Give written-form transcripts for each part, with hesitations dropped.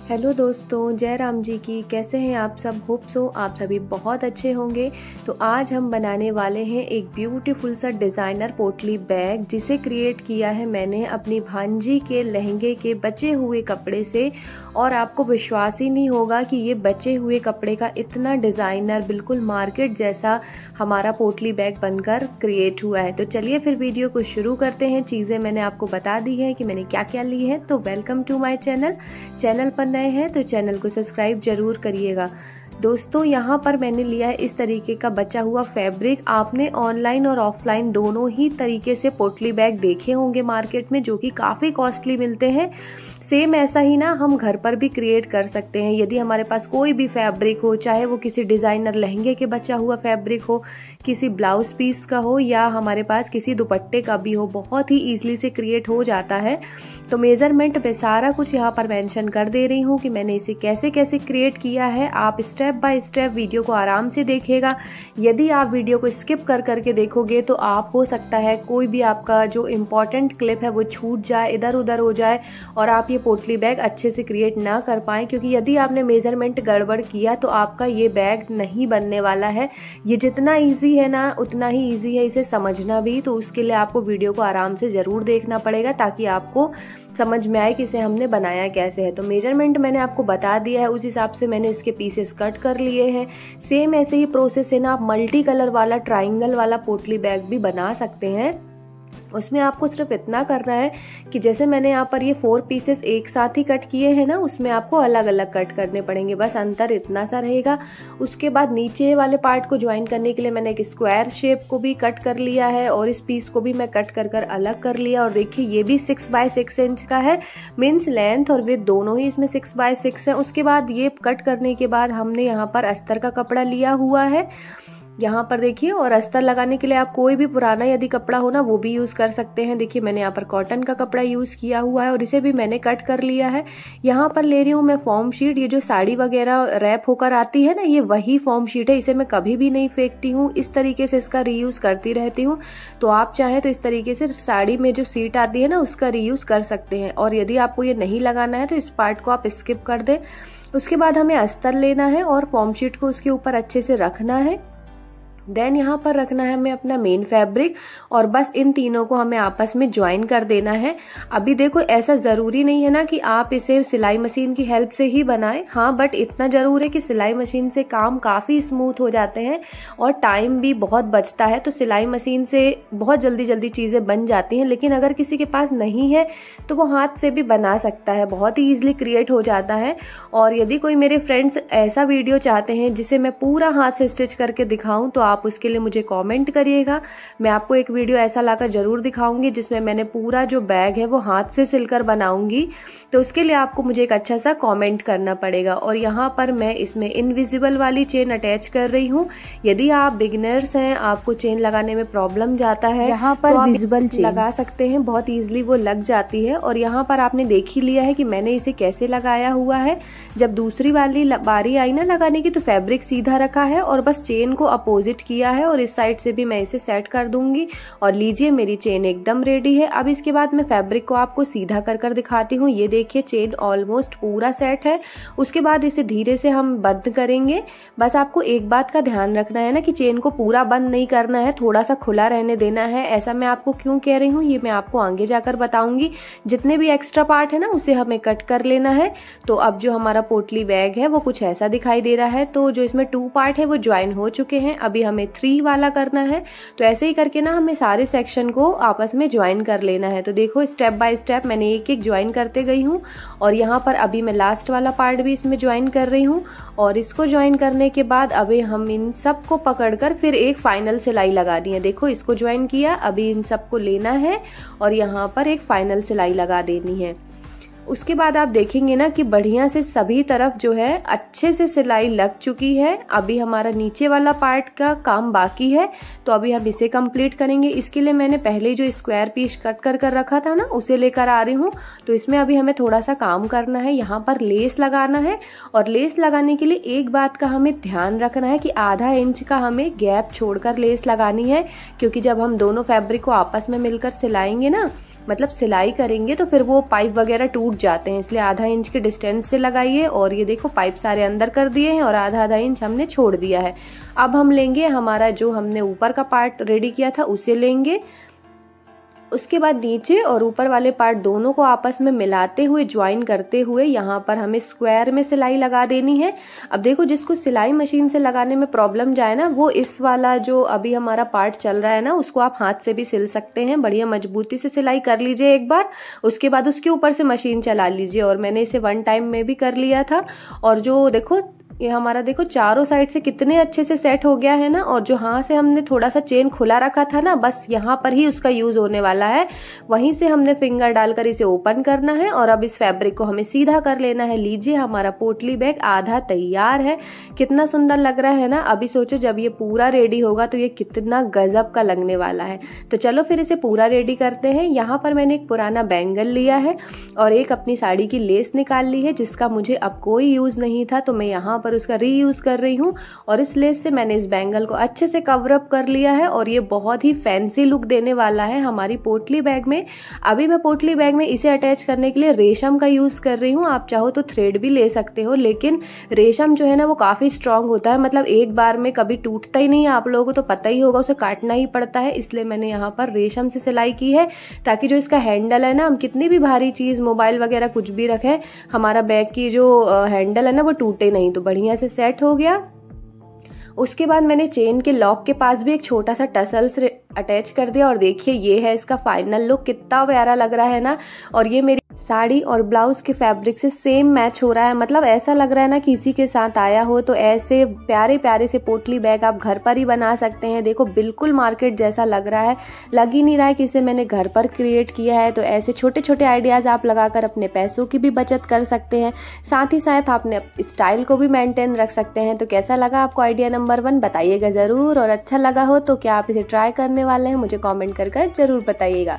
Hello दोस्तों, जय राम जी की। कैसे हैं आप सब? होप सो आप सभी बहुत अच्छे होंगे। तो आज हम बनाने वाले हैं एक ब्यूटीफुल सा डिज़ाइनर पोटली बैग, जिसे क्रिएट किया है मैंने अपनी भांजी के लहंगे के बचे हुए कपड़े से। और आपको विश्वास ही नहीं होगा कि ये बचे हुए कपड़े का इतना डिज़ाइनर, बिल्कुल मार्केट जैसा हमारा पोटली बैग बनकर क्रिएट हुआ है। तो चलिए फिर वीडियो को शुरू करते हैं। चीज़ें मैंने आपको बता दी है कि मैंने क्या क्या ली है। तो वेलकम टू माय चैनल पर नए हैं तो चैनल को सब्सक्राइब जरूर करिएगा। दोस्तों, यहाँ पर मैंने लिया है इस तरीके का बचा हुआ फैब्रिक। आपने ऑनलाइन और ऑफलाइन दोनों ही तरीके से पोटली बैग देखे होंगे मार्केट में, जो कि काफ़ी कॉस्टली मिलते हैं। सेम ऐसा ही ना हम घर पर भी क्रिएट कर सकते हैं। यदि हमारे पास कोई भी फैब्रिक हो, चाहे वो किसी डिज़ाइनर लहंगे के बचा हुआ फैब्रिक हो, किसी ब्लाउज पीस का हो, या हमारे पास किसी दुपट्टे का भी हो, बहुत ही ईजिली से क्रिएट हो जाता है। तो मेजरमेंट पे सारा कुछ यहाँ पर मेंशन कर दे रही हूँ कि मैंने इसे कैसे कैसे क्रिएट किया है। आप स्टेप बाय स्टेप वीडियो को आराम से देखिएगा। यदि आप वीडियो को स्किप कर करके देखोगे तो आप हो सकता है कोई भी आपका जो इम्पोर्टेंट क्लिप है वो छूट जाए, इधर उधर हो जाए, और आप ये पोटली बैग अच्छे से क्रिएट ना कर पाएँ। क्योंकि यदि आपने मेजरमेंट गड़बड़ किया तो आपका ये बैग नहीं बनने वाला है। ये जितना ईजी है ना, उतना ही ईजी है इसे समझना भी। तो उसके लिए आपको वीडियो को आराम से ज़रूर देखना पड़ेगा, ताकि आपको समझ में आए कि इसे हमने बनाया कैसे है। तो मेजरमेंट मैंने आपको बता दिया है, उस हिसाब से मैंने इसके पीसेस कट कर लिए हैं। सेम ऐसे ही प्रोसेस है ना, आप मल्टी कलर वाला ट्राइंगल वाला पोटली बैग भी बना सकते हैं। उसमें आपको सिर्फ इतना करना है कि जैसे मैंने यहाँ पर ये 4 पीसेस एक साथ ही कट किए हैं ना, उसमें आपको अलग अलग कट करने पड़ेंगे। बस अंतर इतना सा रहेगा। उसके बाद नीचे वाले पार्ट को ज्वाइन करने के लिए मैंने एक स्क्वायर शेप को भी कट कर लिया है, और इस पीस को भी मैं कट कर कर अलग कर लिया। और देखिए ये भी 6 बाय 6 इंच का है, मीन्स लेंथ और विड्थ दोनों ही इसमें 6 बाय 6 है। उसके बाद ये कट करने के बाद हमने यहाँ पर अस्तर का कपड़ा लिया हुआ है यहाँ पर देखिए। और अस्तर लगाने के लिए आप कोई भी पुराना यदि कपड़ा हो ना, वो भी यूज़ कर सकते हैं। देखिए मैंने यहाँ पर कॉटन का कपड़ा यूज़ किया हुआ है, और इसे भी मैंने कट कर लिया है। यहाँ पर ले रही हूँ मैं फॉर्म शीट। ये जो साड़ी वगैरह रैप होकर आती है ना, ये वही फॉर्म शीट है। इसे मैं कभी भी नहीं फेंकती हूँ, इस तरीके से इसका रीयूज़ करती रहती हूँ। तो आप चाहें तो इस तरीके से साड़ी में जो सीट आती है ना, उसका रीयूज़ कर सकते हैं। और यदि आपको ये नहीं लगाना है तो इस पार्ट को आप स्किप कर दें। उसके बाद हमें अस्तर लेना है और फॉर्म शीट को उसके ऊपर अच्छे से रखना है। देन यहाँ पर रखना है हमें अपना मेन फैब्रिक, और बस इन तीनों को हमें आपस में ज्वाइन कर देना है। अभी देखो, ऐसा ज़रूरी नहीं है ना कि आप इसे सिलाई मशीन की हेल्प से ही बनाएं। हाँ, बट इतना ज़रूर है कि सिलाई मशीन से काम काफ़ी स्मूथ हो जाते हैं और टाइम भी बहुत बचता है। तो सिलाई मशीन से बहुत जल्दी जल्दी चीज़ें बन जाती हैं। लेकिन अगर किसी के पास नहीं है तो वो हाथ से भी बना सकता है, बहुत ही ईजिली क्रिएट हो जाता है। और यदि कोई मेरे फ्रेंड्स ऐसा वीडियो चाहते हैं जिसे मैं पूरा हाथ से स्टिच करके दिखाऊं, तो आप उसके लिए मुझे कमेंट करिएगा। मैं आपको एक वीडियो ऐसा लाकर जरूर दिखाऊंगी जिसमें मैंने पूरा जो बैग है वो हाथ से सिलकर बनाऊंगी। तो उसके लिए आपको मुझे एक अच्छा सा कमेंट करना पड़ेगा। और यहाँ पर मैं इसमें इनविजिबल वाली चेन अटैच कर रही हूँ। यदि आप बिगिनर्स हैं, आपको चेन लगाने में प्रॉब्लम जाता है, यहाँ पर तो विजिबल चेन लगा सकते हैं, बहुत ईजिली वो लग जाती है। और यहाँ पर आपने देख ही लिया है कि मैंने इसे कैसे लगाया हुआ है। जब दूसरी वाली बारी आई ना लगाने की, तो फैब्रिक सीधा रखा है और बस चेन को अपोजिट किया है, और इस साइड से भी मैं इसे सेट कर दूंगी। और लीजिए, मेरी चेन एकदम रेडी है। अब इसके बाद मैं फैब्रिक को आपको सीधा कर कर दिखाती हूँ। ये देखिए, चेन ऑलमोस्ट पूरा सेट है। उसके बाद इसे धीरे से हम बंद करेंगे। बस आपको एक बात का ध्यान रखना है ना, कि चेन को पूरा बंद नहीं करना है, थोड़ा सा खुला रहने देना है। ऐसा मैं आपको क्यों कह रही हूँ, ये मैं आपको आगे जाकर बताऊंगी। जितने भी एक्स्ट्रा पार्ट है ना, उसे हमें कट कर लेना है। तो अब जो हमारा पोटली बैग है वो कुछ ऐसा दिखाई दे रहा है। तो जो इसमें 2 पार्ट है वो ज्वाइन हो चुके हैं। अभी हमें 3 वाला करना है। तो ऐसे ही करके ना हमें सारे सेक्शन को आपस में ज्वाइन कर लेना है। तो देखो, स्टेप बाय स्टेप मैंने एक एक ज्वाइन करते गई हूँ। और यहाँ पर अभी मैं लास्ट वाला पार्ट भी इसमें ज्वाइन कर रही हूँ। और इसको ज्वाइन करने के बाद अभी हम इन सब को पकड़कर फिर एक फाइनल सिलाई लगानी है। देखो, इसको ज्वाइन किया, अभी इन सबको लेना है और यहाँ पर एक फाइनल सिलाई लगा देनी है। उसके बाद आप देखेंगे ना कि बढ़िया से सभी तरफ जो है अच्छे से सिलाई लग चुकी है। अभी हमारा नीचे वाला पार्ट का काम बाकी है, तो अभी हम इसे कंप्लीट करेंगे। इसके लिए मैंने पहले जो स्क्वायर पीस कट कर कर रखा था ना, उसे लेकर आ रही हूँ। तो इसमें अभी हमें थोड़ा सा काम करना है। यहाँ पर लेस लगाना है, और लेस लगाने के लिए एक बात का हमें ध्यान रखना है कि आधा इंच का हमें गैप छोड़कर लेस लगानी है। क्योंकि जब हम दोनों फैब्रिक को आपस में मिलकर सिलाएंगे ना, मतलब सिलाई करेंगे तो फिर वो पाइप वगैरह टूट जाते हैं, इसलिए आधा इंच के डिस्टेंस से लगाइए। और ये देखो पाइप सारे अंदर कर दिए हैं और आधा आधा इंच हमने छोड़ दिया है। अब हम लेंगे हमारा जो हमने ऊपर का पार्ट रेडी किया था उसे लेंगे। उसके बाद नीचे और ऊपर वाले पार्ट दोनों को आपस में मिलाते हुए ज्वाइन करते हुए यहाँ पर हमें स्क्वायर में सिलाई लगा देनी है। अब देखो जिसको सिलाई मशीन से लगाने में प्रॉब्लम जाए ना, वो इस वाला जो अभी हमारा पार्ट चल रहा है ना, उसको आप हाथ से भी सिल सकते हैं। बढ़िया मजबूती से सिलाई कर लीजिए एक बार, उसके बाद उसके ऊपर से मशीन चला लीजिए। और मैंने इसे 1 टाइम में भी कर लिया था। और जो देखो ये हमारा देखो चारों साइड से कितने अच्छे से सेट हो गया है ना। और जो यहाँ से हमने थोड़ा सा चेन खुला रखा था ना, बस यहाँ पर ही उसका यूज होने वाला है। वहीं से हमने फिंगर डालकर इसे ओपन करना है और अब इस फैब्रिक को हमें सीधा कर लेना है। लीजिए हमारा पोटली बैग आधा तैयार है। कितना सुंदर लग रहा है ना। अभी सोचो जब ये पूरा रेडी होगा तो ये कितना गजब का लगने वाला है। तो चलो फिर इसे पूरा रेडी करते हैं। यहाँ पर मैंने एक पुराना बैंगल लिया है और एक अपनी साड़ी की लेस निकाल ली है, जिसका मुझे अब कोई यूज नहीं था, तो मैं यहाँ पर उसका रीयूज कर रही हूँ। और इस लेस से मैंने इस बैंगल को अच्छे से कवर अप कर लिया है और ये बहुत ही फैंसी लुक देने वाला है हमारी पोटली बैग में। अभी मैं पोटली बैग में इसे अटैच करने के लिए रेशम का यूज कर रही हूँ। आप चाहो तो थ्रेड भी ले सकते हो, लेकिन रेशम जो है ना वो काफी स्ट्रांग होता है, मतलब एक बार में कभी टूटता ही नहीं है। आप लोगों को तो पता ही होगा, उसे काटना ही पड़ता है। इसलिए मैंने यहाँ पर रेशम से सिलाई की है, ताकि जो इसका हैंडल है ना, हम कितनी भी भारी चीज मोबाइल वगैरह कुछ भी रखें, हमारा बैग की जो हैंडल है ना वो टूटे नहीं। तो बढ़िया से सेट हो गया। उसके बाद मैंने चेन के लॉक के पास भी एक छोटा सा टसल्स अटैच कर दिया। और देखिए ये है इसका फाइनल लुक, कितना प्यारा लग रहा है ना। और ये मेरी साड़ी और ब्लाउज के फैब्रिक से सेम मैच हो रहा है, मतलब ऐसा लग रहा है ना किसी के साथ आया हो। तो ऐसे प्यारे प्यारे से पोटली बैग आप घर पर ही बना सकते हैं। देखो बिल्कुल मार्केट जैसा लग रहा है, लग ही नहीं रहा है कि इसे मैंने घर पर क्रिएट किया है। तो ऐसे छोटे छोटे आइडियाज आप लगाकर अपने पैसों की भी बचत कर सकते हैं, साथ ही साथ अपने स्टाइल को भी मेंटेन रख सकते हैं। तो कैसा लगा आपको आइडिया नंबर 1, बताइएगा जरूर। और अच्छा लगा हो तो क्या आप इसे ट्राई करने वाले हैं, मुझे कमेंट कर जरूर बताइएगा।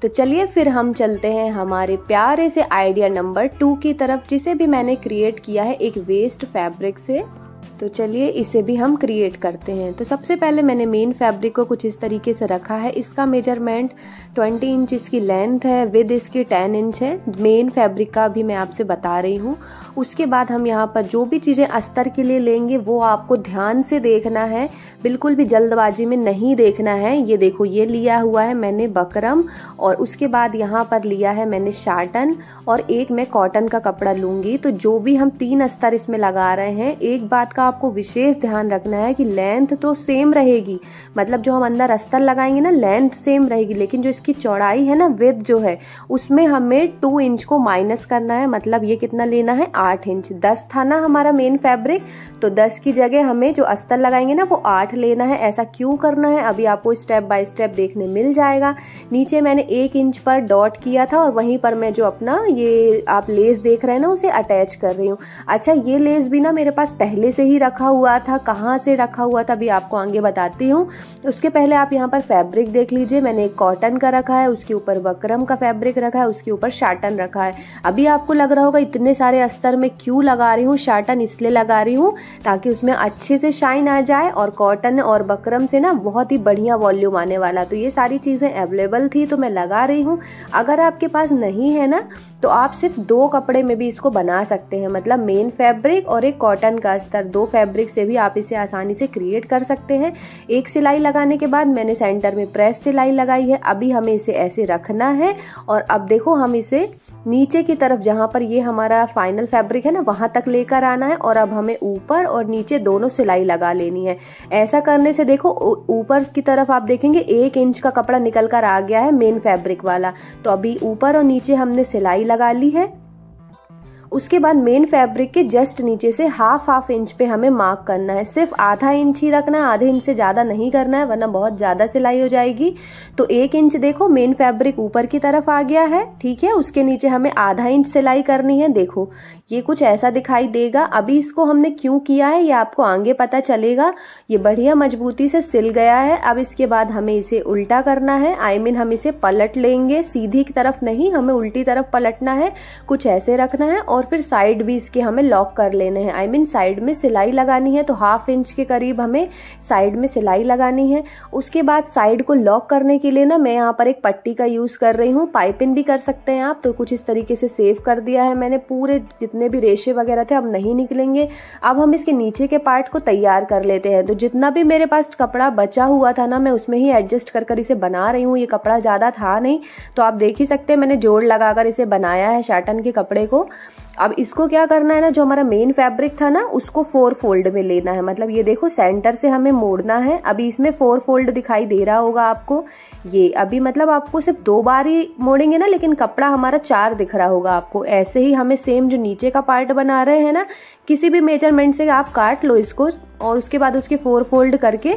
तो चलिए फिर हम चलते हैं हमारे प्यारे से आइडिया नंबर 2 की तरफ, जिसे भी मैंने क्रिएट किया है एक वेस्ट फैब्रिक से। तो चलिए इसे भी हम क्रिएट करते हैं। तो सबसे पहले मैंने मेन फैब्रिक को कुछ इस तरीके से रखा है। इसका मेजरमेंट 20 इंच इसकी लेंथ है, विद इसकी 10 इंच है। मेन फैब्रिक का भी मैं आपसे बता रही हूँ। उसके बाद हम यहाँ पर जो भी चीज़ें अस्तर के लिए लेंगे वो आपको ध्यान से देखना है, बिल्कुल भी जल्दबाजी में नहीं देखना है। ये देखो ये लिया हुआ है मैंने बकरम, और उसके बाद यहाँ पर लिया है मैंने शाटन, और एक मैं कॉटन का कपड़ा लूंगी। तो जो भी हम 3 अस्तर इसमें लगा रहे हैं, एक बात का आपको विशेष ध्यान रखना है कि लेंथ तो सेम रहेगी, मतलब जो हम अंदर अस्तर लगाएंगे ना लेंथ सेम रहेगी, लेकिन जो इसकी चौड़ाई है ना विड्थ जो है उसमें हमें 2 इंच को माइनस करना है। मतलब ये कितना लेना है 8 इंच। 10 था ना हमारा मेन फैब्रिक, तो 10 की जगह हमें जो अस्तर लगाएंगे ना वो 8 लेना है। ऐसा क्यों करना है अभी आपको स्टेप बाय स्टेप देखने मिल जाएगा। नीचे मैंने 1 इंच पर डॉट किया था और वहीं पर मैं जो अपना ये आप लेस देख रहे हैं ना उसे अटैच कर रही हूँ। अच्छा ये लेस भी ना मेरे पास पहले से ही रखा हुआ था, कहाँ से रखा हुआ था अभी आपको आगे बताती हूँ। उसके पहले आप यहाँ पर फैब्रिक देख लीजिए, मैंने एक कॉटन का रखा है, उसके ऊपर बकरम का फैब्रिक रखा है, उसके ऊपर शाटन रखा है। अभी आपको लग रहा होगा इतने सारे अस्तर में क्यों लगा रही हूँ, शाटन इसलिए लगा रही हूँ ताकि उसमें अच्छे से शाइन आ जाए, और कॉटन और बकरम से ना बहुत ही बढ़िया वॉल्यूम आने वाला। तो ये सारी चीजें अवेलेबल थी तो मैं लगा रही हूँ। अगर आपके पास नहीं है ना तो आप सिर्फ 2 कपड़े में भी इसको बना सकते हैं, मतलब मेन फैब्रिक और एक कॉटन का अस्तर, 2 फैब्रिक से भी आप इसे आसानी से क्रिएट कर सकते हैं। एक सिलाई लगाने के बाद मैंने सेंटर में प्रेस सिलाई लगाई है। अभी हमें इसे ऐसे रखना है और अब देखो हम इसे नीचे की तरफ जहां पर ये हमारा फाइनल फैब्रिक है ना वहां तक लेकर आना है, और अब हमें ऊपर और नीचे दोनों सिलाई लगा लेनी है। ऐसा करने से देखो ऊपर की तरफ आप देखेंगे 1 इंच का कपड़ा निकल कर आ गया है मेन फैब्रिक वाला। तो अभी ऊपर और नीचे हमने सिलाई लगा ली है। उसके बाद मेन फैब्रिक के जस्ट नीचे से हाफ इंच पे हमें मार्क करना है। सिर्फ आधा इंच ही रखना है, आधे इंच से ज्यादा नहीं करना है वरना बहुत ज्यादा सिलाई हो जाएगी। तो 1 इंच देखो मेन फैब्रिक ऊपर की तरफ आ गया है, ठीक है। उसके नीचे हमें आधा इंच सिलाई करनी है। देखो ये कुछ ऐसा दिखाई देगा। अभी इसको हमने क्यों किया है ये आपको आगे पता चलेगा। ये बढ़िया मजबूती से सिल गया है। अब इसके बाद हमें इसे उल्टा करना है, हम इसे पलट लेंगे, सीधी की तरफ नहीं, हमें उल्टी तरफ पलटना है। कुछ ऐसे रखना है और और फिर साइड भी इसके हमें लॉक कर लेने हैं। आई मीन साइड में सिलाई लगानी है, तो 1/2 इंच के करीब हमें साइड में सिलाई लगानी है। उसके बाद साइड को लॉक करने के लिए ना मैं यहाँ पर एक पट्टी का यूज़ कर रही हूँ, पाइपिंग भी कर सकते हैं आप। तो कुछ इस तरीके से सेव कर दिया है मैंने, पूरे जितने भी रेशे वगैरह थे अब नहीं निकलेंगे। अब हम इसके नीचे के पार्ट को तैयार कर लेते हैं। तो जितना भी मेरे पास कपड़ा बचा हुआ था ना, मैं उसमें ही एडजस्ट कर इसे बना रही हूँ। ये कपड़ा ज़्यादा था नहीं, तो आप देख ही सकते हैं मैंने जोड़ लगाकर इसे बनाया है शाटन के कपड़े को। अब इसको क्या करना है ना, जो हमारा मेन फैब्रिक था ना उसको 4 फोल्ड में लेना है। मतलब ये देखो सेंटर से हमें मोड़ना है। अभी इसमें 4 फोल्ड दिखाई दे रहा होगा आपको। ये अभी मतलब आपको सिर्फ 2 बार ही मोड़ेंगे ना, लेकिन कपड़ा हमारा 4 दिख रहा होगा आपको। ऐसे ही हमें सेम जो नीचे का पार्ट बना रहे हैं ना, किसी भी मेजरमेंट से आप काट लो इसको, और उसके बाद उसके 4 फोल्ड करके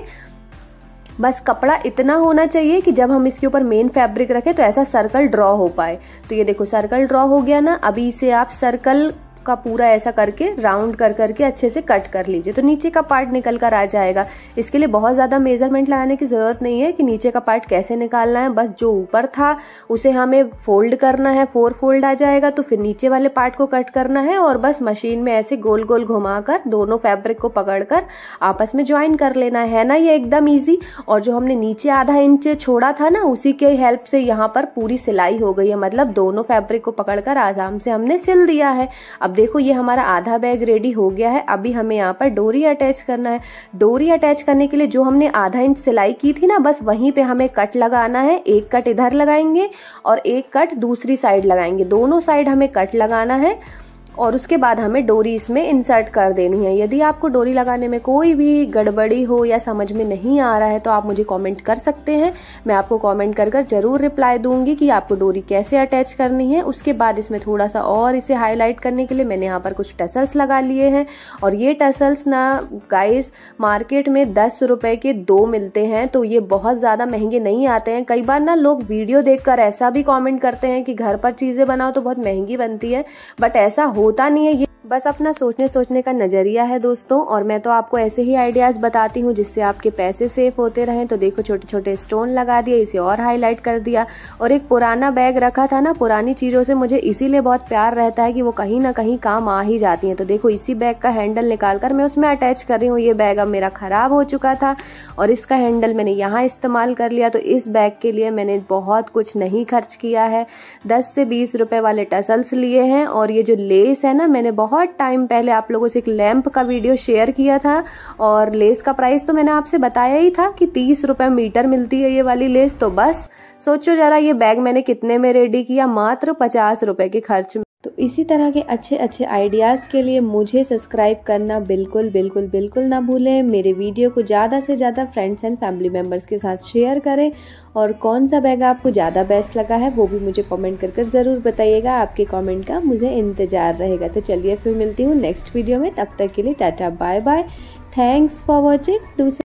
बस कपड़ा इतना होना चाहिए कि जब हम इसके ऊपर मेन फैब्रिक रखें तो ऐसा सर्कल ड्रॉ हो पाए। तो ये देखो सर्कल ड्रॉ हो गया ना। अभी इसे आप सर्कल का पूरा ऐसा करके राउंड करके अच्छे से कट कर लीजिए, तो नीचे का पार्ट निकल कर आ जाएगा। इसके लिए बहुत ज़्यादा मेजरमेंट लगाने की ज़रूरत नहीं है कि नीचे का पार्ट कैसे निकालना है। बस जो ऊपर था उसे हमें फोल्ड करना है, 4 फोल्ड आ जाएगा, तो फिर नीचे वाले पार्ट को कट करना है और बस मशीन में ऐसे गोल गोल घुमाकर दोनों फैब्रिक को पकड़कर आपस में ज्वाइन कर लेना है ना। ये एकदम ईजी। और जो हमने नीचे आधा इंच छोड़ा था ना, उसी के हेल्प से यहाँ पर पूरी सिलाई हो गई है। मतलब दोनों फैब्रिक को पकड़कर आराम से हमने सिल दिया है। अब देखो ये हमारा आधा बैग रेडी हो गया है। अभी हमें यहाँ पर डोरी अटैच करना है। डोरी अटैच करने के लिए जो हमने आधा इंच सिलाई की थी ना, बस वहीं पे हमें कट लगाना है। एक कट इधर लगाएंगे और एक कट दूसरी साइड लगाएंगे। दोनों साइड हमें कट लगाना है और उसके बाद हमें डोरी इसमें इंसर्ट कर देनी है। यदि आपको डोरी लगाने में कोई भी गड़बड़ी हो या समझ में नहीं आ रहा है तो आप मुझे कमेंट कर सकते हैं। मैं आपको कमेंट कर जरूर रिप्लाई दूंगी कि आपको डोरी कैसे अटैच करनी है। उसके बाद इसमें थोड़ा सा और इसे हाईलाइट करने के लिए मैंने यहाँ पर कुछ टसल्स लगा लिए हैं। और ये टसल्स ना गाइस मार्केट में 10 रुपए के 2 मिलते हैं, तो ये बहुत ज़्यादा महंगे नहीं आते हैं। कई बार ना लोग वीडियो देखकर ऐसा भी कॉमेंट करते हैं कि घर पर चीज़ें बनाओ तो बहुत महंगी बनती है, बट ऐसा होता नहीं है। ये बस अपना सोचने का नजरिया है दोस्तों। और मैं तो आपको ऐसे ही आइडियाज बताती हूँ जिससे आपके पैसे सेफ होते रहें। तो देखो छोटे छोटे स्टोन लगा दिए, इसे और हाईलाइट कर दिया। और एक पुराना बैग रखा था ना, पुरानी चीज़ों से मुझे इसीलिए बहुत प्यार रहता है कि वो कहीं ना कहीं काम आ ही जाती हैं। तो देखो इसी बैग का हैंडल निकाल कर मैं उसमें अटैच कर रही हूँ। ये बैग अब मेरा खराब हो चुका था और इसका हैंडल मैंने यहाँ इस्तेमाल कर लिया। तो इस बैग के लिए मैंने बहुत कुछ नहीं खर्च किया है। 10 से 20 रुपए वाले टसल्स लिए हैं। और ये जो लेस है ना, मैंने बहुत टाइम पहले आप लोगों से एक लैंप का वीडियो शेयर किया था और लेस का प्राइस तो मैंने आपसे बताया ही था कि 30 रुपए मीटर मिलती है ये वाली लेस। तो बस सोचो जरा ये बैग मैंने कितने में रेडी किया, मात्र 50 रुपए के खर्च में। तो इसी तरह के अच्छे अच्छे आइडियाज़ के लिए मुझे सब्सक्राइब करना बिल्कुल ना भूलें। मेरे वीडियो को ज़्यादा से ज़्यादा फ्रेंड्स एंड फैमिली मेम्बर्स के साथ शेयर करें। और कौन सा बैग आपको ज़्यादा बेस्ट लगा है वो भी मुझे कमेंट कर ज़रूर बताइएगा। आपके कमेंट का मुझे इंतज़ार रहेगा। तो चलिए फिर मिलती हूँ नेक्स्ट वीडियो में। तब तक के लिए tata bye bye. Thanks for watching.